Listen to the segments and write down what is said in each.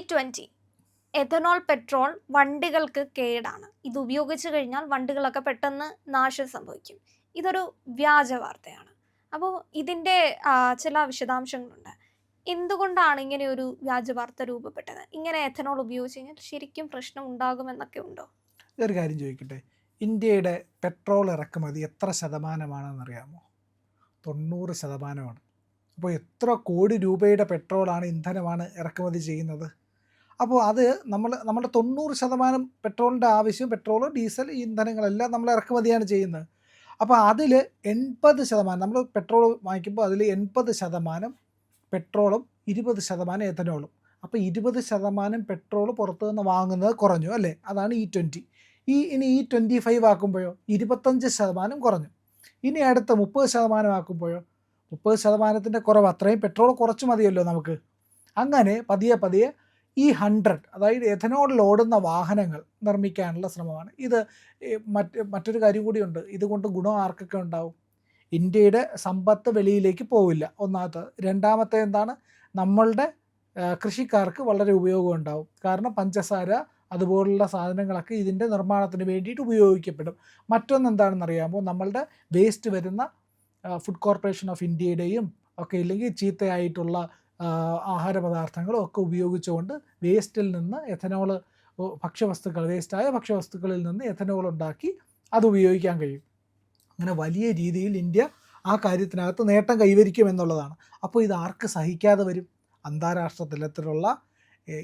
E20 ethanol petrol വണ്ടികൾക്ക് കേടാണ്. ഇത് ഉപയോഗിച്ച് കഴിഞ്ഞാൽ വണ്ടികളൊക്കെ പെട്ടെന്ന് നാശം സംഭവിക്കും. ഇതൊരു വ്യാജ വാർത്തയാണ്. അപ്പോൾ ഇതിൻ്റെ ചില വിശദാംശങ്ങളുണ്ട്. എന്തുകൊണ്ടാണ് ഇങ്ങനെ ഒരു വ്യാജ വാർത്ത രൂപപ്പെട്ടത്? ഇങ്ങനെ എഥനോൾ ഉപയോഗിച്ച് കഴിഞ്ഞാൽ ശരിക്കും പ്രശ്നം ഉണ്ടാകുമെന്നൊക്കെ ഉണ്ടോ? ഒരു കാര്യം ചോദിക്കട്ടെ, ഇന്ത്യയുടെ പെട്രോൾ ഇറക്കുമതി എത്ര ശതമാനമാണെന്നറിയാമോ? 90%. അപ്പോൾ എത്ര കോടി രൂപയുടെ പെട്രോളാണ്, ഇന്ധനമാണ് ഇറക്കുമതി ചെയ്യുന്നത്? അപ്പോൾ അത് നമ്മുടെ 90% പെട്രോളിൻ്റെ ആവശ്യം, പെട്രോൾ, ഡീസൽ, ഈ ഇന്ധനങ്ങളെല്ലാം നമ്മൾ ഇറക്കുമതിയാണ് ചെയ്യുന്നത്. അപ്പോൾ അതിൽ 80%, നമ്മൾ പെട്രോൾ വാങ്ങിക്കുമ്പോൾ അതിൽ 80% പെട്രോളും 20% എഥനോളും. അപ്പോൾ 20% പെട്രോൾ പുറത്തു നിന്ന് വാങ്ങുന്നത് കുറഞ്ഞു അല്ലേ? അതാണ് E20. ഇനി E25 ആക്കുമ്പോഴോ 25% കുറഞ്ഞു. ഇനി അടുത്ത 30% ആക്കുമ്പോഴോ 30%ൻ്റെ കുറവ്. അത്രയും പെട്രോൾ കുറച്ച് മതിയല്ലോ നമുക്ക്. അങ്ങനെ പതിയെ E100, അതായത് എഥനോളിൽ ഓടുന്ന വാഹനങ്ങൾ നിർമ്മിക്കാനുള്ള ശ്രമമാണ് ഇത്. മറ്റൊരു കാര്യം കൂടിയുണ്ട്. ഇതുകൊണ്ട് ഗുണം ആർക്കൊക്കെ ഉണ്ടാവും? ഇന്ത്യയുടെ സമ്പത്ത് വെളിയിലേക്ക് പോവില്ല, ഒന്നാമത്തെ. രണ്ടാമത്തെ എന്താണ്? നമ്മളുടെ കൃഷിക്കാർക്ക് വളരെ ഉപയോഗം ഉണ്ടാവും. കാരണം പഞ്ചസാര അതുപോലുള്ള സാധനങ്ങളൊക്കെ ഇതിൻ്റെ നിർമ്മാണത്തിന് വേണ്ടിയിട്ട് ഉപയോഗിക്കപ്പെടും. മറ്റൊന്ന് എന്താണെന്നറിയാമോ? നമ്മളുടെ വേസ്റ്റ് വരുന്ന ഫുഡ് കോർപ്പറേഷൻ ഓഫ് ഇന്ത്യയുടെയും ഒക്കെ ഇല്ലെങ്കിൽ ചീത്തയായിട്ടുള്ള ആഹാര പദാർത്ഥങ്ങളും ഒക്കെ ഉപയോഗിച്ചുകൊണ്ട് വേസ്റ്റിൽ നിന്ന് എഥനോൾ, വേസ്റ്റായ ഭക്ഷ്യവസ്തുക്കളിൽ നിന്ന് എഥനോൾ ഉണ്ടാക്കി അത് ഉപയോഗിക്കാൻ കഴിയും. അങ്ങനെ വലിയ രീതിയിൽ ഇന്ത്യ ആ കാര്യത്തിനകത്ത് നേട്ടം കൈവരിക്കുമെന്നുള്ളതാണ്. അപ്പോൾ ഇത് ആർക്ക് സഹിക്കാതെ വരും? അന്താരാഷ്ട്ര തലത്തിലുള്ള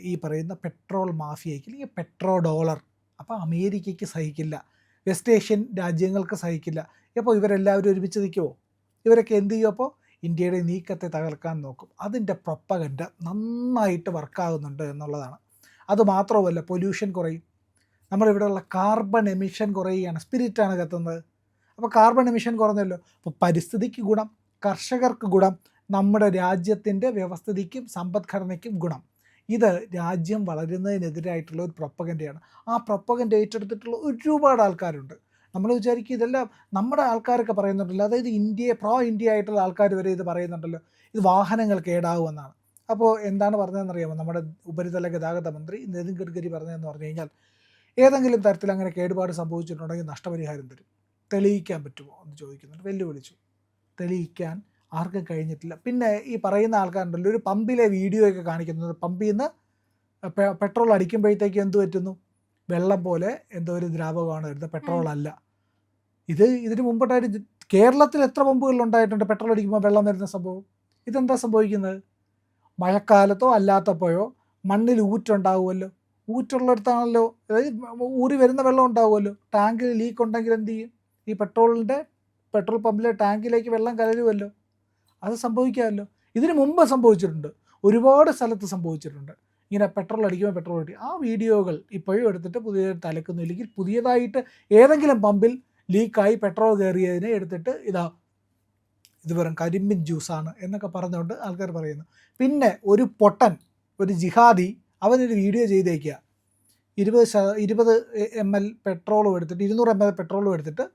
ഈ പറയുന്ന പെട്രോൾ മാഫിയയ്ക്ക്, അല്ലെങ്കിൽ പെട്രോ ഡോളർ. അപ്പോൾ അമേരിക്കയ്ക്ക് സഹിക്കില്ല, വെസ്റ്റ് ഏഷ്യൻ രാജ്യങ്ങൾക്ക് സഹിക്കില്ല. അപ്പോൾ ഇവരെല്ലാവരും ഒരുമിച്ച് നിൽക്കുമോ? ഇവരൊക്കെ എന്ത് ചെയ്യും? അപ്പോൾ ഇന്ത്യയുടെ നീക്കത്തെ തകർക്കാൻ നോക്കും. അതിൻ്റെ പ്രൊപ്പഗൻഡ നന്നായിട്ട് വർക്കാകുന്നുണ്ട് എന്നുള്ളതാണ്. അതുമാത്രമല്ല, പൊല്യൂഷൻ കുറയും. നമ്മളിവിടെയുള്ള കാർബൺ എമിഷൻ കുറയുകയാണ്. സ്പിരിറ്റാണ് കത്തുന്നത്. അപ്പോൾ കാർബൺ എമിഷൻ കുറഞ്ഞല്ലോ. അപ്പോൾ പരിസ്ഥിതിക്ക് ഗുണം, കർഷകർക്ക് ഗുണം, നമ്മുടെ രാജ്യത്തിൻ്റെ വ്യവസ്ഥിതിക്കും സമ്പദ്ഘടനയ്ക്കും ഗുണം. ഇത് രാജ്യം വളരുന്നതിനെതിരായിട്ടുള്ള ഒരു പ്രൊപ്പഗൻഡയാണ്. ആ പ്രൊപ്പഗൻഡ ഏറ്റെടുത്തിട്ടുള്ള ഒരുപാട് ആൾക്കാരുണ്ട്. നമ്മൾ വിചാരിക്കും ഇതെല്ലാം നമ്മുടെ ആൾക്കാരൊക്കെ പറയുന്നുണ്ടല്ലോ. അതായത് പ്രോ ഇന്ത്യ ആയിട്ടുള്ള ആൾക്കാർ വരെ ഇത് പറയുന്നുണ്ടല്ലോ, ഇത് വാഹനങ്ങൾ കേടാവുമെന്നാണ്. അപ്പോൾ എന്താണ് പറഞ്ഞതെന്നറിയാമോ? നമ്മുടെ ഉപരിതല ഗതാഗത മന്ത്രി നിതിൻ ഗഡ്കരി പറഞ്ഞതെന്ന് പറഞ്ഞു കഴിഞ്ഞാൽ, ഏതെങ്കിലും തരത്തിൽ അങ്ങനെ കേടുപാട് സംഭവിച്ചിട്ടുണ്ടെങ്കിൽ നഷ്ടപരിഹാരം തരും. തെളിയിക്കാൻ പറ്റുമോ എന്ന് ചോദിക്കുന്നുണ്ട്. വെല്ലുവിളിച്ചു. തെളിയിക്കാൻ ആർക്കും കഴിഞ്ഞിട്ടില്ല. പിന്നെ ഈ പറയുന്ന ആൾക്കാരുണ്ടല്ലോ, ഒരു പമ്പിലെ വീഡിയോ ഒക്കെ കാണിക്കുന്നത്, പമ്പിൽ നിന്ന് പെട്രോൾ അടിക്കുമ്പോഴത്തേക്ക് എന്ത് പറ്റുന്നു? വെള്ളം പോലെ എന്തോ ഒരു ദ്രാവകമാണ് വരുന്നത്, പെട്രോൾ അല്ല. ഇതിന് മുമ്പിട്ടായിട്ട് കേരളത്തിൽ എത്ര പമ്പുകളിലുണ്ടായിട്ടുണ്ട് പെട്രോൾ അടിക്കുമ്പോൾ വെള്ളം വരുന്ന സംഭവം? ഇതെന്താ സംഭവിക്കുന്നത്? മഴക്കാലത്തോ അല്ലാത്തപ്പോഴോ മണ്ണിൽ ഊറ്റുണ്ടാവുമല്ലോ. ഊറ്റുള്ളിടത്താണല്ലോ, അതായത് ഊറി വരുന്ന വെള്ളം ഉണ്ടാവുമല്ലോ. ടാങ്കിൽ ലീക്ക് ഉണ്ടെങ്കിൽ എന്ത് ചെയ്യും? ഈ പെട്രോൾ പമ്പിലെ ടാങ്കിലേക്ക് വെള്ളം കലരുമല്ലോ. അത് സംഭവിക്കാമല്ലോ. ഇതിന് മുമ്പ് സംഭവിച്ചിട്ടുണ്ട്, ഒരുപാട് സ്ഥലത്ത് സംഭവിച്ചിട്ടുണ്ട്. ഇങ്ങനെ പെട്രോൾ അടിക്കുമ്പോൾ ആ വീഡിയോകൾ ഇപ്പോഴും എടുത്തിട്ട് പുതിയതായിട്ട് അലക്കുന്നില്ലെങ്കിൽ, പുതിയതായിട്ട് ഏതെങ്കിലും പമ്പിൽ ലീക്കായി പെട്രോൾ കയറിയതിനെ എടുത്തിട്ട് ഇത് വെറും കരിമ്പിൻ ജ്യൂസാണ് എന്നൊക്കെ പറഞ്ഞുകൊണ്ട് ആൾക്കാർ പറയുന്നു. പിന്നെ ഒരു പൊട്ടൻ, ഒരു ജിഹാദി, അവനൊരു വീഡിയോ ചെയ്തേക്കുക. 20 ml പെട്രോളും എടുത്തിട്ട്, 200 ml പെട്രോളും എടുത്തിട്ട്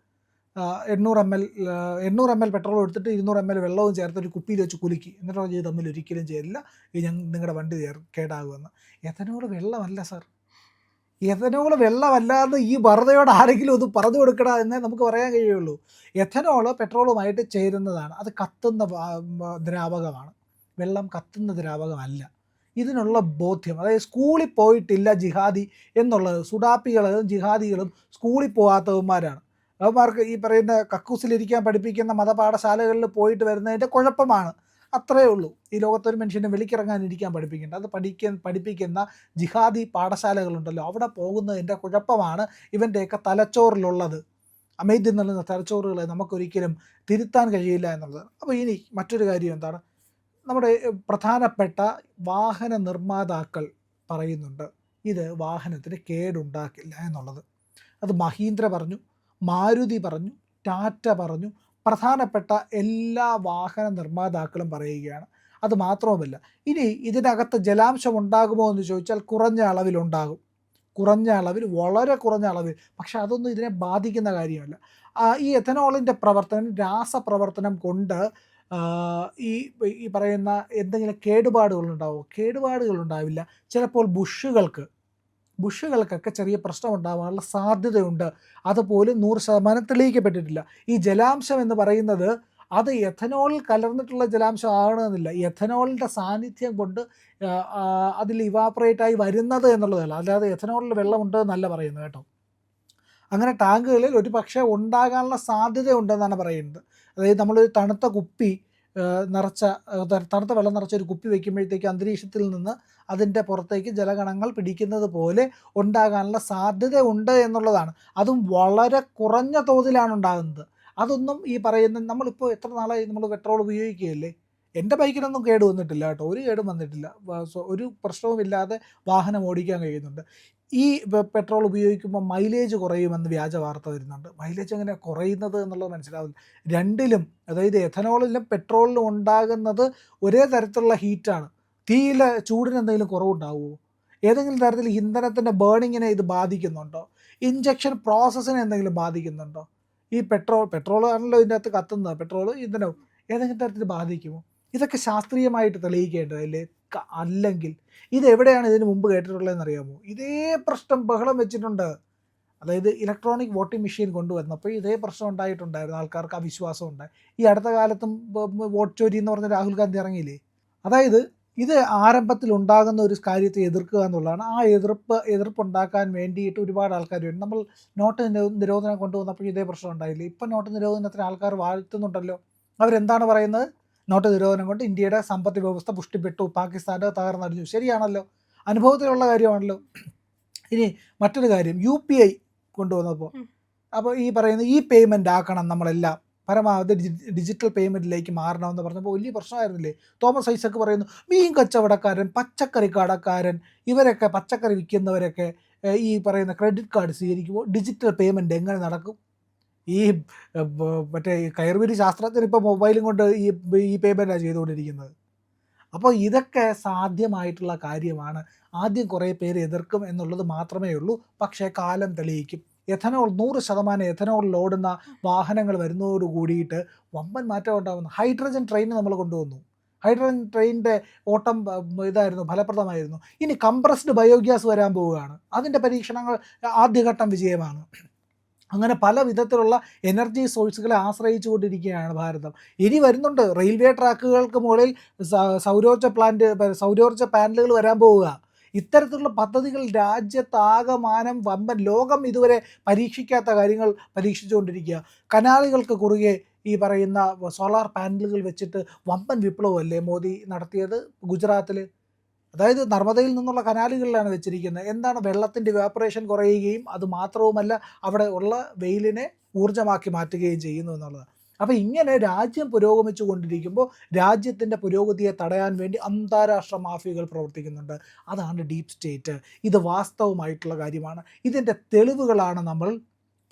800 ml പെട്രോളും എടുത്തിട്ട് 200 ml വെള്ളവും ചേർത്ത് ഒരു കുപ്പിയിൽ വെച്ച് കുലുക്കി. എന്നിട്ട് ഇത് തമ്മിൽ ഒരിക്കലും ചേരില്ല, നിങ്ങളുടെ വണ്ടി കേടാകുമെന്ന്. എഥനോൾ വെള്ളമല്ല സാർ. എഥനോൾ വെള്ളമല്ലാതെ ഈ വെറുതെയോട് ആരെങ്കിലും ഒന്ന് പറഞ്ഞു കൊടുക്കടാ എന്നേ നമുക്ക് പറയാൻ കഴിയുള്ളൂ. എഥനോൾ പെട്രോളുമായിട്ട് ചേരുന്നതാണ്. അത് കത്തുന്ന ദ്രാവകമാണ്. വെള്ളം കത്തുന്ന ദ്രാവകമല്ല. ഇതിനുള്ള ബോധ്യം, അതായത് സ്കൂളിൽ പോയിട്ടില്ല ജിഹാദി എന്നുള്ളത്, സുഡാപ്പികളും ജിഹാദികളും സ്കൂളിൽ പോകാത്തവന്മാരാണ്. അവന്മാർക്ക് ഈ പറയുന്ന കക്കൂസിലിരിക്കാൻ പഠിപ്പിക്കുന്ന മതപാഠശാലകളിൽ പോയിട്ട് വരുന്നതിൻ്റെ കുഴപ്പമാണ്. അത്രയേ ഉള്ളൂ. ഈ ലോകത്തൊരു മനുഷ്യനെ വെളിക്കിറങ്ങാനിരിക്കാൻ പഠിപ്പിക്കേണ്ട, അത് പഠിപ്പിക്കുന്ന ജിഹാദി പാഠശാലകളുണ്ടല്ലോ, അവിടെ പോകുന്നതിൻ്റെ കുഴപ്പമാണ് ഇവൻ്റെയൊക്കെ തലച്ചോറിലുള്ളത്. അമേദ്യം നൽകുന്ന തലച്ചോറുകളെ നമുക്കൊരിക്കലും തിരുത്താൻ കഴിയില്ല എന്നുള്ളത്. അപ്പോൾ ഇനി മറ്റൊരു കാര്യം എന്താണ്? നമ്മുടെ പ്രധാനപ്പെട്ട വാഹന നിർമ്മാതാക്കൾ പറയുന്നുണ്ട് ഇത് വാഹനത്തിന് കേടുണ്ടാക്കില്ല എന്നുള്ളത്. അത് മഹീന്ദ്ര പറഞ്ഞു, മാരുതി പറഞ്ഞു, ടാറ്റ പറഞ്ഞു, പ്രധാനപ്പെട്ട എല്ലാ വാഹന നിർമ്മാതാക്കളും പറയുകയാണ്. അത് മാത്രവുമല്ല, ഇനി ഇതിനകത്ത് ജലാംശം ഉണ്ടാകുമോ എന്ന് ചോദിച്ചാൽ കുറഞ്ഞ അളവിലുണ്ടാകും. വളരെ കുറഞ്ഞ അളവിൽ. പക്ഷെ അതൊന്നും ഇതിനെ ബാധിക്കുന്ന കാര്യമല്ല. ഈ എഥനോളിൻ്റെ പ്രവർത്തനം രാസപ്രവർത്തനം കൊണ്ട് ഈ ഈ പറയുന്ന എന്തെങ്കിലും കേടുപാടുകളുണ്ടാവുമോ? കേടുപാടുകളുണ്ടാവില്ല. ചിലപ്പോൾ ബുഷുകൾക്കൊക്കെ ചെറിയ പ്രശ്നമുണ്ടാവാനുള്ള സാധ്യതയുണ്ട്. അതുപോലും 100% തെളിയിക്കപ്പെട്ടിട്ടില്ല. ഈ ജലാംശം എന്ന് പറയുന്നത് അത് എഥനോളിൽ കലർന്നിട്ടുള്ള ജലാംശം ആകണമെന്നില്ല. എഥനോളിൻ്റെ സാന്നിധ്യം കൊണ്ട് അതിൽ ഇവാപ്പറേറ്റായി വരുന്നത് എന്നുള്ളതല്ല. അല്ലാതെ എഥനോളിൽ വെള്ളമുണ്ട് എന്നല്ല പറയുന്നത് കേട്ടോ. അങ്ങനെ ടാങ്കുകളിൽ ഒരു പക്ഷേ ഉണ്ടാകാനുള്ള സാധ്യതയുണ്ടെന്നാണ് പറയുന്നത്. അതായത് നമ്മളൊരു തണുത്ത കുപ്പി തണുത്ത വെള്ളം നിറച്ച ഒരു കുപ്പി വയ്ക്കുമ്പോഴത്തേക്ക് അന്തരീക്ഷത്തിൽ നിന്ന് അതിൻ്റെ പുറത്തേക്ക് ജലകണങ്ങൾ പിടിക്കുന്നത് പോലെ ഉണ്ടാകാനുള്ള സാധ്യത ഉണ്ട് എന്നുള്ളതാണ്. അതും വളരെ കുറഞ്ഞ തോതിലാണ് ഉണ്ടാകുന്നത്. അതൊന്നും ഈ പറയുന്ന നമ്മളിപ്പോൾ എത്ര നാളായി നമ്മൾ പെട്രോൾ ഉപയോഗിക്കുകയല്ലേ. എൻ്റെ ബൈക്കിനൊന്നും കേട് വന്നിട്ടില്ല കേട്ടോ, ഒരു കേടും വന്നിട്ടില്ല. ഒരു പ്രശ്നവുമില്ലാതെ വാഹനം ഓടിക്കാൻ കഴിയുന്നുണ്ട്. ഈ പെട്രോൾ ഉപയോഗിക്കുമ്പോൾ മൈലേജ് കുറയുമെന്ന് വ്യാജ വാർത്ത വരുന്നുണ്ട്. മൈലേജ് എങ്ങനെ കുറയുന്നത് എന്നുള്ളത് മനസ്സിലാവില്ല. രണ്ടിലും, അതായത് എഥനോളിലും പെട്രോളിലും ഉണ്ടാകുന്നത് ഒരേ തരത്തിലുള്ള ഹീറ്റാണ്. തീയിലെ ചൂടിന് എന്തെങ്കിലും കുറവുണ്ടാവുമോ? ഏതെങ്കിലും തരത്തിൽ ഇന്ധനത്തിൻ്റെ ബേണിങ്ങിനെ ഇത് ബാധിക്കുന്നുണ്ടോ? ഇഞ്ചക്ഷൻ പ്രോസസ്സിനെ എന്തെങ്കിലും ബാധിക്കുന്നുണ്ടോ? ഈ പെട്രോൾ ആണല്ലോ ഇതിൻ്റെ അകത്ത് കത്തുന്നത്, പെട്രോൾ ഇന്ധനവും ഏതെങ്കിലും തരത്തിൽ ബാധിക്കുമോ? ഇതൊക്കെ ശാസ്ത്രീയമായിട്ട് തെളിയിക്കേണ്ടതല്ലേ? അല്ലെങ്കിൽ ഇതെവിടെയാണ് ഇതിന് മുമ്പ് കേട്ടിട്ടുള്ളതെന്ന് അറിയാമോ? ഇതേ പ്രശ്നം ബഹളം വെച്ചിട്ടുണ്ട്. അതായത് ഇലക്ട്രോണിക് വോട്ടിംഗ് മെഷീൻ കൊണ്ടുവന്നപ്പോൾ ഇതേ പ്രശ്നം ഉണ്ടായിട്ടുണ്ടായിരുന്നു. ആൾക്കാർക്ക് അവിശ്വാസം ഉണ്ടായി. ഈ അടുത്ത കാലത്തും വോട്ട് ചോരി എന്ന് പറഞ്ഞ രാഹുൽ ഗാന്ധി ഇറങ്ങിയില്ലേ? അതായത് ഇത് ആരംഭത്തിൽ ഉണ്ടാകുന്ന ഒരു കാര്യത്തെ എതിർക്കുക എന്നുള്ളതാണ്. ആ എതിർപ്പുണ്ടാക്കാൻ വേണ്ടിയിട്ട് ഒരുപാട് ആൾക്കാർ വരും. നമ്മൾ നോട്ട് നിരോധനം കൊണ്ടുവന്നപ്പോൾ ഇതേ പ്രശ്നം ഉണ്ടായില്ലേ? ഇപ്പം നോട്ട് നിരോധനത്തിന് ആൾക്കാർ വാഴ്ത്തുന്നുണ്ടല്ലോ. അവരെന്താണ് പറയുന്നത്? നോട്ട് നിരോധനം കൊണ്ട് ഇന്ത്യയുടെ സമ്പദ് വ്യവസ്ഥ പുഷ്ടിപ്പെട്ടു, പാകിസ്ഥാൻ്റെ തകർന്നടിഞ്ഞു. ശരിയാണല്ലോ, അനുഭവത്തിലുള്ള കാര്യമാണല്ലോ. ഇനി മറ്റൊരു കാര്യം, UPI കൊണ്ടുവന്നപ്പോൾ അപ്പോൾ ഈ പറയുന്ന ഈ പേയ്മെൻ്റ് ആക്കണം, നമ്മളെല്ലാം പരമാവധി ഡിജിറ്റൽ പേയ്മെൻറ്റിലേക്ക് മാറണമെന്ന് പറഞ്ഞപ്പോൾ വലിയ പ്രശ്നമായിരുന്നില്ലേ? തോമസ് ഐസക്ക് പറയുന്നു, മീൻ കച്ചവടക്കാരൻ, പച്ചക്കറി കടക്കാരൻ, ഇവരൊക്കെ പച്ചക്കറി വിൽക്കുന്നവരൊക്കെ ഈ പറയുന്ന ക്രെഡിറ്റ് കാർഡ് സ്വീകരിക്കുമ്പോൾ ഡിജിറ്റൽ പേയ്മെൻറ്റ് എങ്ങനെ നടക്കും? ഈ മറ്റേ കയർവിരി ശാസ്ത്രജ്ഞൻ ഇപ്പോൾ മൊബൈലും കൊണ്ട് ഈ പേയ്മെൻറ്റാണ് ചെയ്തുകൊണ്ടിരിക്കുന്നത്. അപ്പോൾ ഇതൊക്കെ സാധ്യമായിട്ടുള്ള കാര്യമാണ്. ആദ്യം കുറേ പേര് എതിർക്കും എന്നുള്ളത് മാത്രമേ ഉള്ളൂ. പക്ഷേ കാലം തെളിയിക്കും. 100% എഥനോളിൽ ഓടുന്ന വാഹനങ്ങൾ വരുന്നതോട് കൂടിയിട്ട് വമ്പൻ മാറ്റം ഉണ്ടാകുന്നു. ഹൈഡ്രജൻ ട്രെയിൻ നമ്മൾ കൊണ്ടുവന്നു. ഹൈഡ്രജൻ ട്രെയിനിൻ്റെ ഓട്ടം ഇതായിരുന്നു, ഫലപ്രദമായിരുന്നു. ഇനി കംപ്രസ്ഡ് ബയോഗ്യാസ് വരാൻ പോവുകയാണ്. അതിൻ്റെ പരീക്ഷണങ്ങൾ ആദ്യഘട്ടം വിജയമാണ്. അങ്ങനെ പല വിധത്തിലുള്ള എനർജി സോഴ്സുകളെ ആശ്രയിച്ചു കൊണ്ടിരിക്കുകയാണ് ഭാരതം. ഇനി വരുന്നുണ്ട് റെയിൽവേ ട്രാക്കുകൾക്ക് മുകളിൽ സൗരോർജ്ജ പാനലുകൾ വരാൻ പോവുക. ഇത്തരത്തിലുള്ള പദ്ധതികൾ രാജ്യത്താകമാനം വമ്പൻ, ലോകം ഇതുവരെ പരീക്ഷിക്കാത്ത കാര്യങ്ങൾ പരീക്ഷിച്ചുകൊണ്ടിരിക്കുക. കനാലുകൾക്ക് കുറുകെ ഈ പറയുന്ന സോളാർ പാനലുകൾ വെച്ചിട്ട് വമ്പൻ വിപ്ലവമല്ലേ മോദി നടത്തിയത് ഗുജറാത്തിൽ? അതായത് നർമ്മദയിൽ നിന്നുള്ള കനാലുകളിലാണ് വെച്ചിരിക്കുന്നത്. എന്താണ്? വെള്ളത്തിൻ്റെ ഇവാപ്പറേഷൻ കുറയുകയും അതുമാത്രവുമല്ല അവിടെ ഉള്ള വെയിലിനെ ഊർജ്ജമാക്കി മാറ്റുകയും ചെയ്യുന്നു എന്നുള്ളത്. അപ്പോൾ ഇങ്ങനെ രാജ്യം പുരോഗമിച്ചു കൊണ്ടിരിക്കുമ്പോൾ രാജ്യത്തിൻ്റെ പുരോഗതിയെ തടയാൻ വേണ്ടി അന്താരാഷ്ട്ര മാഫിയകൾ പ്രവർത്തിക്കുന്നുണ്ട്. അതാണ് ഡീപ്പ് സ്റ്റേറ്റ്. ഇത് വാസ്തവമായിട്ടുള്ള കാര്യമാണ്. ഇതിൻ്റെ തെളിവുകളാണ് നമ്മൾ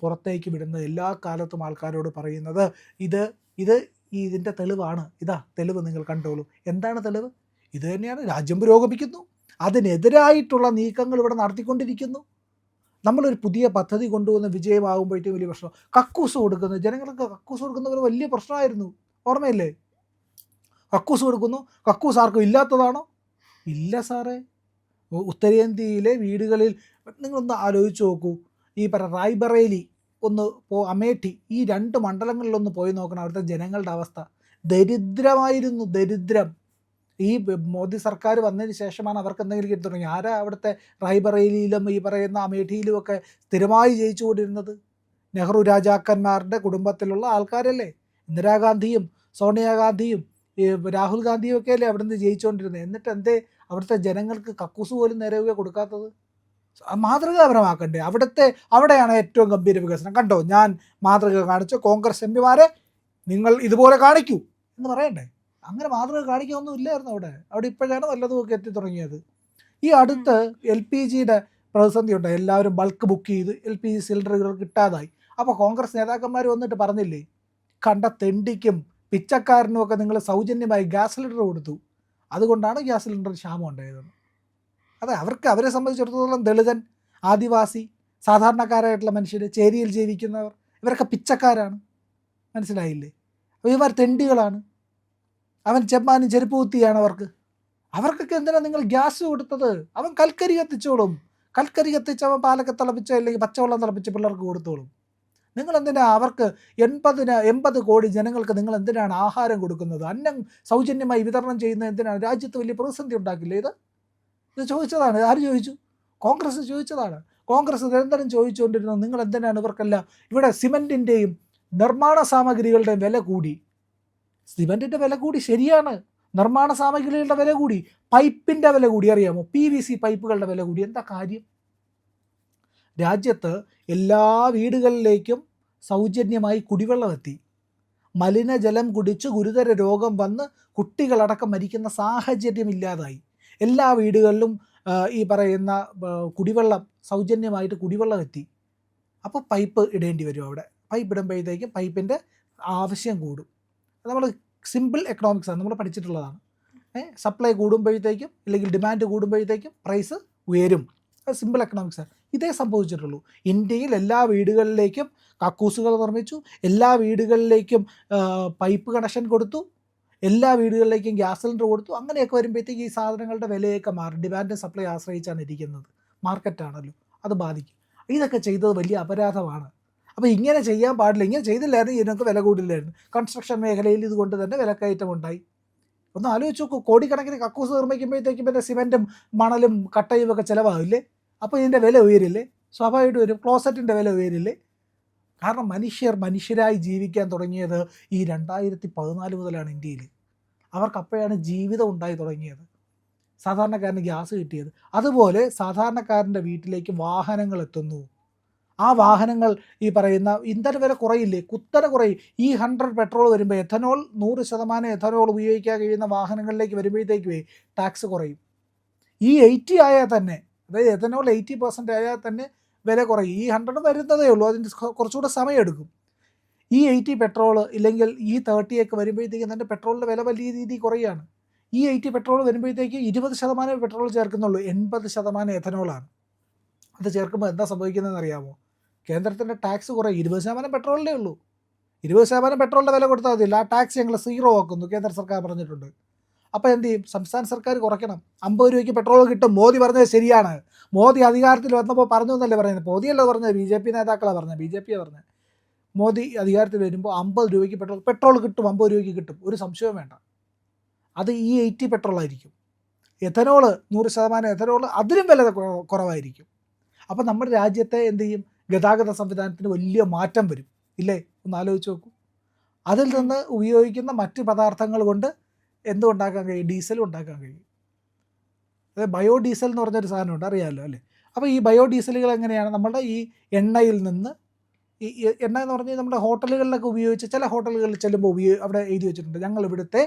പുറത്തേക്ക് വിടുന്നത്. എല്ലാ കാലത്തും ആൾക്കാരോട് പറയുന്നത് ഇതിൻ്റെ തെളിവാണ്. ഇതാ തെളിവ്, നിങ്ങൾ കണ്ടോളൂ. എന്താണ് തെളിവ്? ഇത് തന്നെയാണ്. രാജ്യം പുരോഗമിക്കുന്നു, അതിനെതിരായിട്ടുള്ള നീക്കങ്ങൾ ഇവിടെ നടത്തിക്കൊണ്ടിരിക്കുന്നു. നമ്മളൊരു പുതിയ പദ്ധതി കൊണ്ടുവന്ന് വിജയമാകുമ്പോഴത്തേക്കും വലിയ പ്രശ്നം. കക്കൂസ് കൊടുക്കുന്നത്, ജനങ്ങൾക്ക് കക്കൂസ് കൊടുക്കുന്നവർ വലിയ പ്രശ്നമായിരുന്നു, ഓർമ്മയില്ലേ? കക്കൂസ് കൊടുക്കുന്നു. കക്കൂസ് ആർക്കും ഇല്ലാത്തതാണോ? ഇല്ല സാറേ. ഉത്തരേന്ത്യയിലെ വീടുകളിൽ നിങ്ങളൊന്ന് ആലോചിച്ച് നോക്കൂ. ഈ റായ്ബറേലി, അമേഠി, ഈ 2 മണ്ഡലങ്ങളിലൊന്ന് പോയി നോക്കണം. അവിടുത്തെ ജനങ്ങളുടെ അവസ്ഥ ദരിദ്രമായിരുന്നു, ദരിദ്രം. ഈ മോദി സർക്കാർ വന്നതിന് ശേഷമാണ് അവർക്ക് എന്തെങ്കിലും കിട്ടി തുടങ്ങി. ആരാ അവിടുത്തെ റായ്ബറേലിയിലും ഈ പറയുന്ന അമേഠിയിലും ഒക്കെ സ്ഥിരമായി ജയിച്ചുകൊണ്ടിരുന്നത്? നെഹ്റു രാജാക്കന്മാരുടെ കുടുംബത്തിലുള്ള ആൾക്കാരല്ലേ. ഇന്ദിരാഗാന്ധിയും സോണിയാഗാന്ധിയും രാഹുൽ ഗാന്ധിയും ഒക്കെ അല്ലേ അവിടെ നിന്ന് ജയിച്ചുകൊണ്ടിരുന്നത്. എന്നിട്ട് എന്തേ അവിടുത്തെ ജനങ്ങൾക്ക് കക്കൂസ് പോലും നേരെ കൊടുക്കാത്തത്? മാതൃകാപരമാക്കണ്ടേ? അവിടെയാണ് ഏറ്റവും ഗംഭീര വികസനം. കണ്ടോ, ഞാൻ മാതൃക കാണിച്ച കോൺഗ്രസ് എംപിമാരെ നിങ്ങൾ ഇതുപോലെ കാണിക്കൂ എന്ന് പറയണ്ടേ? അങ്ങനെ മാതൃക കാണിക്കാനൊന്നും ഇല്ലായിരുന്നു അവിടെ ഇപ്പോഴാണ് വല്ലതുമൊക്കെ എത്തി തുടങ്ങിയത്. ഈ അടുത്ത് LPGയുടെ പ്രതിസന്ധി ഉണ്ടായി. എല്ലാവരും ബൾക്ക് ബുക്ക് ചെയ്ത് LPG സിലിണ്ടറുകൾ കിട്ടാതായി. അപ്പോൾ കോൺഗ്രസ് നേതാക്കന്മാർ വന്നിട്ട് പറഞ്ഞില്ലേ, കണ്ട തെണ്ടിക്കും പിച്ചക്കാരനും ഒക്കെ നിങ്ങൾ സൗജന്യമായി ഗ്യാസ് സിലിണ്ടർ കൊടുത്തു, അതുകൊണ്ടാണ് ഗ്യാസ് സിലിണ്ടർ ക്ഷാമം ഉണ്ടായതെന്ന്. അതെ, അവരെ സംബന്ധിച്ചിടത്തോളം ദളിതൻ, ആദിവാസി, സാധാരണക്കാരായിട്ടുള്ള മനുഷ്യർ, ചേരിയിൽ ജീവിക്കുന്നവർ, ഇവരൊക്കെ പിച്ചക്കാരാണ്. മനസ്സിലായില്ലേ? അപ്പോൾ ഇവർ തെണ്ടികളാണ്. അവൻ ചെമ്മാനും ചെരുപ്പ് കുത്തിയാണ് അവർക്കൊക്കെ എന്തിനാണ് നിങ്ങൾ ഗ്യാസ് കൊടുത്തത്? അവൻ കൽക്കരി കത്തിച്ചോളും. കൽക്കരി കത്തിച്ച് അവൻ പാലൊക്കെ തിളപ്പിച്ചോ അല്ലെങ്കിൽ പച്ചവെള്ളം തിളപ്പിച്ച് പിള്ളേർക്ക് കൊടുത്തോളും. നിങ്ങൾ എന്തിനാ അവർക്ക് 80 കോടി ജനങ്ങൾക്ക് നിങ്ങൾ എന്തിനാണ് ആഹാരം കൊടുക്കുന്നത്? അന്നം സൗജന്യമായി വിതരണം ചെയ്യുന്നത് എന്തിനാണ്? രാജ്യത്ത് വലിയ പ്രതിസന്ധി ഉണ്ടാക്കില്ലേ ഇത് ചോദിച്ചതാണ്. ആര് ചോദിച്ചു? കോൺഗ്രസ് ചോദിച്ചതാണ്. കോൺഗ്രസ് നിരന്തരം ചോദിച്ചുകൊണ്ടിരുന്നത് നിങ്ങൾ എന്തിനാണ് ഇവർക്കെല്ലാം ഇവിടെ സിമൻറ്റിൻ്റെയും നിർമ്മാണ സാമഗ്രികളുടെയും വില കൂടി. സിമൻറ്റിൻ്റെ വില കൂടി ശരിയാണ്, നിർമ്മാണ സാമഗ്രികളുടെ വില കൂടി, പൈപ്പിൻ്റെ വില കൂടി. അറിയാമോ? PVC പൈപ്പുകളുടെ വില കൂടി. എന്താ കാര്യം? രാജ്യത്ത് എല്ലാ വീടുകളിലേക്കും സൗജന്യമായി കുടിവെള്ളം എത്തി. മലിനജലം കുടിച്ച് ഗുരുതര രോഗം വന്ന് കുട്ടികളടക്കം മരിക്കുന്ന സാഹചര്യം ഇല്ലാതായി. എല്ലാ വീടുകളിലും ഈ പറയുന്ന കുടിവെള്ളം സൗജന്യമായിട്ട് കുടിവെള്ളം എത്തി. അപ്പോൾ പൈപ്പ് ഇടേണ്ടി വരും. അവിടെ പൈപ്പ് ഇടുമ്പോഴത്തേക്കും പൈപ്പിൻ്റെ ആവശ്യം കൂടും. നമ്മൾ സിമ്പിൾ എക്കണോമിക്സാണ്, നമ്മൾ പഠിച്ചിട്ടുള്ളതാണ്. സപ്ലൈ കൂടുമ്പോഴത്തേക്കും അല്ലെങ്കിൽ ഡിമാൻഡ് കൂടുമ്പോഴത്തേക്കും പ്രൈസ് ഉയരും. അത് സിമ്പിൾ എക്കണോമിക്സാണ്. ഇതേ സംഭവിച്ചിട്ടുള്ളൂ. ഇന്ത്യയിൽ എല്ലാ വീടുകളിലേക്കും കക്കൂസുകൾ നിർമ്മിച്ചു, എല്ലാ വീടുകളിലേക്കും പൈപ്പ് കണക്ഷൻ കൊടുത്തു, എല്ലാ വീടുകളിലേക്കും ഗ്യാസ് സിലിണ്ടർ കൊടുത്തു. അങ്ങനെയൊക്കെ വരുമ്പോഴത്തേക്ക് ഈ സാധനങ്ങളുടെ വിലയൊക്കെ മാറും. ഡിമാൻഡ് സപ്ലൈ ആശ്രയിച്ചാണ് ഇരിക്കുന്നത്. മാർക്കറ്റാണല്ലോ, അത് ബാധിക്കും. ഇതൊക്കെ ചെയ്തത് വലിയ അപരാധമാണ്. അപ്പോൾ ഇങ്ങനെ ചെയ്യാൻ പാടില്ല. ഇങ്ങനെ ചെയ്തില്ലായിരുന്നു ഇതിനൊക്കെ വില കൂടില്ലായിരുന്നു. കൺസ്ട്രക്ഷൻ മേഖലയിൽ ഇതുകൊണ്ട് തന്നെ വിലക്കയറ്റം ഉണ്ടായി. ഒന്ന് ആലോചിച്ച് നോക്കൂ, കോടിക്കണക്കിന് കക്കൂസ് നിർമ്മിക്കുമ്പോഴത്തേക്കും പിന്നെ സിമെൻറ്റും മണലും കട്ടയും ഒക്കെ ചിലവാകില്ലേ? അപ്പോൾ ഇതിൻ്റെ വില ഉയരില്ലേ? സ്വാഭാവികമായിട്ട് വരും. ക്ലോസറ്റിൻ്റെ വില ഉയരില്ലേ? കാരണം മനുഷ്യരായി ജീവിക്കാൻ തുടങ്ങിയത് ഈ 2014 മുതലാണ് ഇന്ത്യയിൽ. അവർക്കപ്പോഴാണ് ജീവിതം ഉണ്ടായി തുടങ്ങിയത്, സാധാരണക്കാരന് ഗ്യാസ് കിട്ടിയത്. അതുപോലെ സാധാരണക്കാരൻ്റെ വീട്ടിലേക്ക് വാഹനങ്ങൾ എത്തുന്നു. ആ വാഹനങ്ങൾ ഈ പറയുന്ന ഇന്ധന വില കുറയില്ലേ? കുത്തനെ കുറയും. ഈ 100 പെട്രോൾ വരുമ്പോൾ 100% എഥനോൾ ഉപയോഗിക്കാൻ കഴിയുന്ന വാഹനങ്ങളിലേക്ക് വരുമ്പോഴത്തേക്കുമേ ടാക്സ് കുറയും. ഈ 80 ആയാൽ തന്നെ, അതായത് എഥനോൾ 80% ആയാൽ തന്നെ വില കുറയും. ഈ 100 വരുന്നതേ ഉള്ളൂ, അതിൻ്റെ കുറച്ചുകൂടെ സമയമെടുക്കും. ഈ 80 പെട്രോൾ ഇല്ലെങ്കിൽ ഈ 30 വരുമ്പോഴത്തേക്കും തന്നെ പെട്രോളിൻ്റെ വില വലിയ രീതിയിൽ കുറയുകയാണ്. ഈ 80 പെട്രോൾ വരുമ്പോഴത്തേക്ക് 20% പെട്രോൾ ചേർക്കുന്നുള്ളൂ, 80% എഥനോളാണ്. അത് ചേർക്കുമ്പോൾ എന്താ സംഭവിക്കുന്നതെന്ന് അറിയാമോ? കേന്ദ്രത്തിൻ്റെ ടാക്സ് കുറയും. 20% പെട്രോളിലേ ഉള്ളൂ. 20% പെട്രോളിൻ്റെ വില കൊടുത്താൽ മതിയില്ല. ആ ടാക്സ് ഞങ്ങൾ 0 ആക്കുന്നു, കേന്ദ്ര സർക്കാർ പറഞ്ഞിട്ടുണ്ട്. അപ്പോൾ എന്ത് ചെയ്യും? സംസ്ഥാന സർക്കാർ കുറയ്ക്കണം. 50 രൂപയ്ക്ക് പെട്രോൾ കിട്ടും. മോദി പറഞ്ഞത് ശരിയാണ്. മോദി അധികാരത്തിൽ വന്നപ്പോൾ പറഞ്ഞു എന്നല്ലേ പറയുന്നത്? മോദിയല്ല പറഞ്ഞത്, BJP നേതാക്കളാണ് പറഞ്ഞത്, BJP പറഞ്ഞത്. മോദി അധികാരത്തിൽ വരുമ്പോൾ 50 രൂപയ്ക്ക് പെട്രോൾ കിട്ടും, 50 രൂപയ്ക്ക് കിട്ടും, ഒരു സംശയവും വേണ്ട. അത് ഈ 80 പെട്രോളായിരിക്കും. എഥനോൾ 100% എഥനോൾ അതിലും വില കുറവായിരിക്കും. അപ്പോൾ നമ്മുടെ രാജ്യത്തെ എന്ത് ചെയ്യും? ഗതാഗത സംവിധാനത്തിന് വലിയ മാറ്റം വരും ഇല്ലേ? ഒന്ന് ആലോചിച്ച് നോക്കൂ. അതിൽ നിന്ന് ഉപയോഗിക്കുന്ന മറ്റ് പദാർത്ഥങ്ങൾ കൊണ്ട് എന്തുണ്ടാക്കാൻ കഴിയും? ഡീസലും ഉണ്ടാക്കാൻ കഴിയും. അതായത് ബയോഡീസൽ എന്ന് പറഞ്ഞൊരു സാധനമുണ്ട്, അറിയാമല്ലോ അല്ലേ? അപ്പോൾ ഈ ബയോഡീസലുകൾ എങ്ങനെയാണ്? നമ്മുടെ ഈ എണ്ണയിൽ നിന്ന്, ഈ എണ്ണ എന്ന് പറഞ്ഞാൽ നമ്മുടെ ഹോട്ടലുകളിലൊക്കെ ഉപയോഗിച്ച്, ചില ഹോട്ടലുകളിൽ ചെല്ലുമ്പോൾ അവിടെ എഴുതി വെച്ചിട്ടുണ്ട്, ഞങ്ങൾ ഇവിടുത്തെ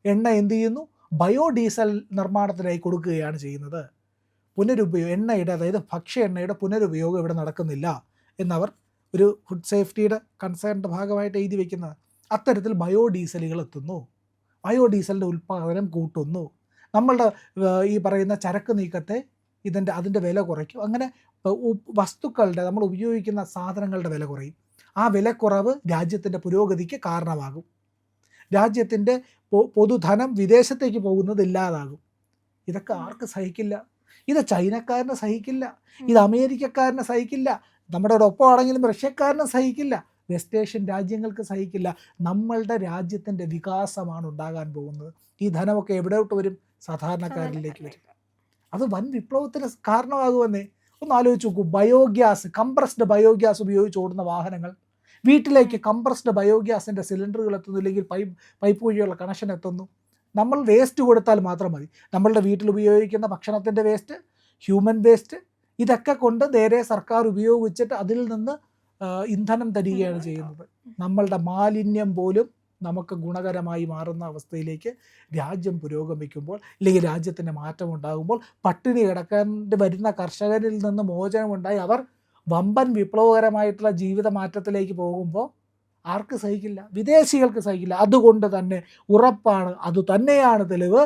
എണ്ണ എന്ത് ചെയ്യുന്നു? ബയോഡീസൽ നിർമ്മാണത്തിനായി കൊടുക്കുകയാണ് ചെയ്യുന്നത്. എണ്ണയുടെ, അതായത് ഭക്ഷ്യ എണ്ണയുടെ പുനരുപയോഗം ഇവിടെ നടക്കുന്നില്ല എന്നവർ ഒരു ഫുഡ് സേഫ്റ്റിയുടെ കൺസേണിൻ്റെ ഭാഗമായിട്ട് എഴുതി വയ്ക്കുന്നത്. അത്തരത്തിൽ ബയോഡീസലുകൾ എത്തുന്നു, ബയോഡീസലിൻ്റെ ഉൽപ്പാദനം കൂട്ടുന്നു, നമ്മളുടെ ഈ പറയുന്ന ചരക്ക് നീക്കത്തെ അതിൻ്റെ വില കുറയ്ക്കും. അങ്ങനെ വസ്തുക്കളുടെ, നമ്മൾ ഉപയോഗിക്കുന്ന സാധനങ്ങളുടെ വില കുറയും. ആ വിലക്കുറവ് രാജ്യത്തിൻ്റെ പുരോഗതിക്ക് കാരണമാകും. രാജ്യത്തിൻ്റെ പൊതുധനം വിദേശത്തേക്ക് പോകുന്നത് ഇല്ലാതാകും. ഇതൊക്കെ ആർക്ക് സഹിക്കില്ല? ഇത് ചൈനക്കാരനെ സഹിക്കില്ല, ഇത് അമേരിക്കക്കാരനെ സഹിക്കില്ല, നമ്മുടെ ഒപ്പം ആണെങ്കിലും റഷ്യക്കാരനെ സഹിക്കില്ല, വെസ്റ്റ് ഏഷ്യൻ രാജ്യങ്ങൾക്ക് സഹിക്കില്ല. നമ്മളുടെ രാജ്യത്തിൻ്റെ വികാസമാണ് ഉണ്ടാകാൻ പോകുന്നത്. ഈ ധനമൊക്കെ എവിടോട്ട് വരും? സാധാരണക്കാരിലേക്ക് വരും. അത് വൻ വിപ്ലവത്തിന് കാരണമാകുമെന്നേ. ഒന്ന് ആലോചിച്ച് നോക്കൂ. ബയോഗ്യാസ്, കംപ്രസ്ഡ് ബയോഗ്യാസ് ഉപയോഗിച്ച് ഓടുന്ന വാഹനങ്ങൾ, വീട്ടിലേക്ക് കംപ്രസ്ഡ് ബയോഗ്യാസിൻ്റെ സിലിണ്ടറുകൾ എത്തുന്നു, ഇല്ലെങ്കിൽ പൈപ്പ് വഴിയുള്ള കണക്ഷൻ എത്തുന്നു. നമ്മൾ വേസ്റ്റ് കൊടുത്താൽ മാത്രം മതി. നമ്മളുടെ വീട്ടിൽ ഉപയോഗിക്കുന്ന ഭക്ഷണത്തിൻ്റെ വേസ്റ്റ്, ഹ്യൂമൻ വേസ്റ്റ്, ഇതൊക്കെ കൊണ്ട് നേരെ സർക്കാർ ഉപയോഗിച്ചിട്ട് അതിൽ നിന്ന് ഇന്ധനം തരികയാണ് ചെയ്യുന്നത്. നമ്മളുടെ മാലിന്യം പോലും നമുക്ക് ഗുണകരമായി മാറുന്ന അവസ്ഥയിലേക്ക് രാജ്യം പുരോഗമിക്കുമ്പോൾ, ഇല്ലെങ്കിൽ രാജ്യത്തിൻ്റെ മാറ്റം ഉണ്ടാകുമ്പോൾ, പട്ടിണി കിടക്കേണ്ടി വരുന്ന കർഷകരിൽ നിന്ന് മോചനമുണ്ടായി അവർ വമ്പൻ വിപ്ലവകരമായിട്ടുള്ള ജീവിത മാറ്റത്തിലേക്ക് പോകുമ്പോൾ ആർക്ക് സഹിക്കില്ല? വിദേശികൾക്ക് സഹിക്കില്ല. അതുകൊണ്ട് തന്നെ ഉറപ്പാണ്, അതുതന്നെയാണ് തെളിവ്,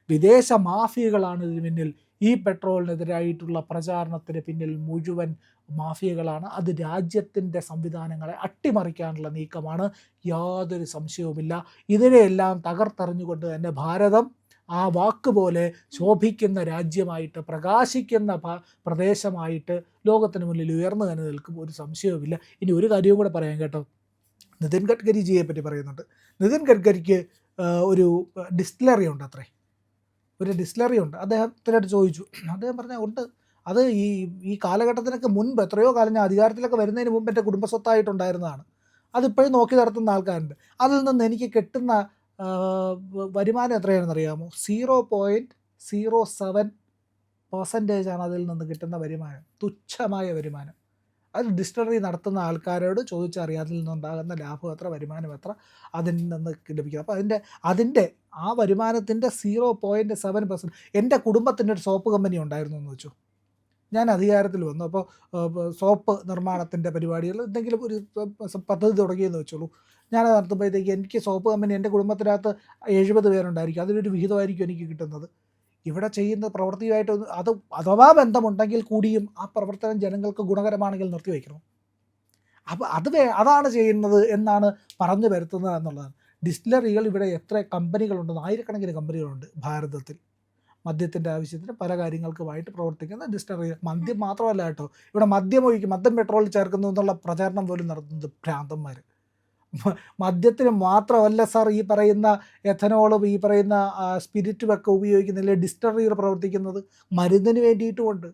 വിദേശ മാഫിയകളാണ് ഇതിന് പിന്നിൽ. ഈ പെട്രോളിനെതിരായിട്ടുള്ള പ്രചാരണത്തിന് പിന്നിൽ മുഴുവൻ മാഫിയകളാണ്. അത് രാജ്യത്തിൻ്റെ സംവിധാനങ്ങളെ അട്ടിമറിക്കാനുള്ള നീക്കമാണ്, യാതൊരു സംശയവുമില്ല. ഇതിനെയെല്ലാം തകർത്തെറിഞ്ഞുകൊണ്ട് തന്നെ ഭാരതം ആ വാക്കുപോലെ ശോഭിക്കുന്ന രാജ്യമായിട്ട്, പ്രകാശിക്കുന്ന പ്രദേശമായിട്ട് ലോകത്തിന് മുന്നിൽ ഉയർന്നു തന്നെ നിൽക്കും, ഒരു സംശയവുമില്ല. ഇനി ഒരു കാര്യവും കൂടെ പറയാം കേട്ടോ. നിതിൻ ഗഡ്കരിജിയെ പറ്റി പറയുന്നുണ്ട്. നിതിൻ ഗഡ്കരിക്ക് ഒരു ഡിസ്റ്റിലറി ഉണ്ട് അത്രേ, ഒരു ഡിസ്റ്റിലറി ഉണ്ട്. അദ്ദേഹത്തിനോട് ചോദിച്ചു, അദ്ദേഹം പറഞ്ഞാൽ ഉണ്ട്, അത് ഈ കാലഘട്ടത്തിനൊക്കെ മുൻപ്, എത്രയോ കാലം ഞാൻ അധികാരത്തിലൊക്കെ വരുന്നതിന് മുമ്പ് എൻ്റെ കുടുംബസ്വത്തായിട്ടുണ്ടായിരുന്നതാണ്. അതിപ്പോഴും നോക്കി നടത്തുന്ന ആൾക്കാരുണ്ട്. അതിൽ നിന്ന് എനിക്ക് കിട്ടുന്ന വരുമാനം എത്രയാണെന്ന് അറിയാമോ? 0.07% അതിൽ നിന്ന് കിട്ടുന്ന വരുമാനം, തുച്ഛമായ വരുമാനം. അത് ഡിസ്റ്റിലറി നടത്തുന്ന ആൾക്കാരോട് ചോദിച്ചറിയാം അതിൽ നിന്നുണ്ടാകുന്ന ലാഭം എത്ര, വരുമാനം എത്ര, അതിൽ നിന്ന് ലഭിക്കുക. അപ്പോൾ അതിൻ്റെ ആ വരുമാനത്തിൻ്റെ 0.7%. എൻ്റെ കുടുംബത്തിൻ്റെ ഒരു സോപ്പ് കമ്പനി ഉണ്ടായിരുന്നു എന്ന് വെച്ചു, ഞാൻ അധികാരത്തിൽ വന്നു. അപ്പോൾ സോപ്പ് നിർമ്മാണത്തിൻ്റെ പരിപാടികൾ എന്തെങ്കിലും ഒരു പദ്ധതി തുടങ്ങിയെന്ന് വെച്ചോളൂ. ഞാനത് നടത്തുമ്പോഴത്തേക്ക് എനിക്ക് സോപ്പ് കമ്പനി, എൻ്റെ കുടുംബത്തിനകത്ത് 70 പേരുണ്ടായിരിക്കും, അതിലൊരു വിഹിതമായിരിക്കും എനിക്ക് കിട്ടുന്നത്. ഇവിടെ ചെയ്യുന്ന പ്രവൃത്തിയുമായിട്ട് അത് അഥവാ ബന്ധമുണ്ടെങ്കിൽ കൂടിയും ആ പ്രവർത്തനം ജനങ്ങൾക്ക് ഗുണകരമാണെങ്കിൽ നിർത്തിവെക്കണം. അപ്പോൾ അതാണ് ചെയ്യുന്നത് എന്നാണ് പറഞ്ഞു വരുത്തുന്നത് എന്നുള്ളതാണ്. ഡിസ്റ്റിലറികൾ ഇവിടെ എത്ര കമ്പനികളുണ്ടെന്ന്, ആയിരക്കണക്കിന് കമ്പനികളുണ്ട് ഭാരതത്തിൽ. മദ്യത്തിൻ്റെ ആവശ്യത്തിന് പല കാര്യങ്ങൾക്കുമായിട്ട് പ്രവർത്തിക്കുന്ന ഡിസ്റ്റിലറി. മദ്യം മാത്രമല്ല കേട്ടോ, ഇവിടെ മദ്യം പെട്രോളിൽ ചേർക്കുന്നു എന്നുള്ള പ്രചാരണം പോലും നടത്തുന്നത് ഭ്രാന്തന്മാർ. മദ്യത്തിന് മാത്രമല്ല സാർ ഈ പറയുന്ന എഥനോളും ഈ പറയുന്ന സ്പിരിറ്റും ഒക്കെ ഉപയോഗിക്കുന്നില്ല, ഡിസ്റ്റിലറികൾ പ്രവർത്തിക്കുന്നത് മരുന്നിന് വേണ്ടിയിട്ടുമുണ്ട്.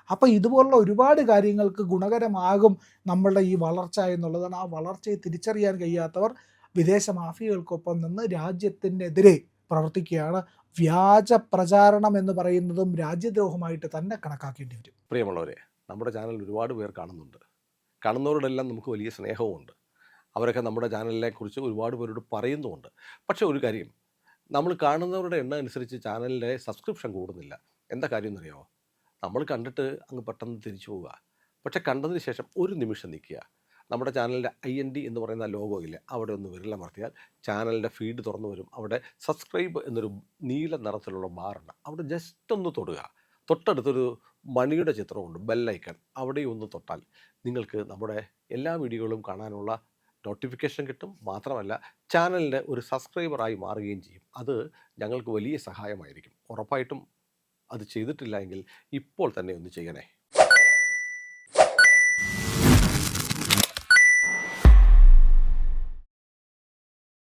അപ്പോൾ ഇതുപോലുള്ള ഒരുപാട് കാര്യങ്ങൾക്ക് ഗുണകരമാകും നമ്മളുടെ ഈ വളർച്ച എന്നുള്ളതാണ്. ആ വളർച്ചയെ തിരിച്ചറിയാൻ കഴിയാത്തവർ വിദേശ മാഫിയകൾക്കൊപ്പം നിന്ന് രാജ്യത്തിനെതിരെ പ്രവർത്തിക്കുകയാണ്. വ്യാജ പ്രചാരണം എന്ന് പറയുന്നതും രാജ്യദ്രോഹമായിട്ട് തന്നെ കണക്കാക്കേണ്ടി വരും. പ്രിയമുള്ളവരെ, നമ്മുടെ ചാനൽ ഒരുപാട് പേർ കാണുന്നുണ്ട്. കാണുന്നവരോടെല്ലാം നമുക്ക് വലിയ സ്നേഹവുമുണ്ട്. അവരൊക്കെ നമ്മുടെ ചാനലിനെ കുറിച്ച് ഒരുപാട് പേരോട് പറയുന്നുമുണ്ട്. പക്ഷേ ഒരു കാര്യം, നമ്മൾ കാണുന്നവരുടെ എണ്ണം അനുസരിച്ച് ചാനലിൻ്റെ സബ്സ്ക്രിപ്ഷൻ കൂടുന്നില്ല. എന്താ കാര്യം എന്നറിയാമോ? നമ്മൾ കണ്ടിട്ട് അങ്ങ് പെട്ടെന്ന് തിരിച്ചു പോവുക. പക്ഷേ കണ്ടതിന് ശേഷം ഒരു നിമിഷം നിൽക്കുക. നമ്മുടെ ചാനലിൻ്റെ IND എന്ന് പറയുന്ന ലോഗോ ഇല്ലേ, അവിടെ ഒന്ന് വിരലമർത്തിയാൽ ചാനലിൻ്റെ ഫീഡ് തുറന്നു വരും. അവിടെ സബ്സ്ക്രൈബ് എന്നൊരു നീല നിറത്തിലുള്ള ബാറുണ്ട്, അവിടെ ജസ്റ്റ് ഒന്ന് തൊടുക. തൊട്ടടുത്തൊരു മണിയുടെ ചിത്രമുണ്ട്, ബെല്ലൈക്കൺ, അവിടെ ഒന്ന് തൊട്ടാൽ നിങ്ങൾക്ക് നമ്മുടെ എല്ലാ വീഡിയോകളും കാണാനുള്ള നോട്ടിഫിക്കേഷൻ കിട്ടും. മാത്രമല്ല ചാനലിൻ്റെ ഒരു സബ്സ്ക്രൈബറായി മാറുകയും ചെയ്യും. അത് ഞങ്ങൾക്ക് വലിയ സഹായമായിരിക്കും. ഉറപ്പായിട്ടും അത് ചെയ്തിട്ടില്ല എങ്കിൽ ഇപ്പോൾ തന്നെ ഒന്ന് ചെയ്യണേ.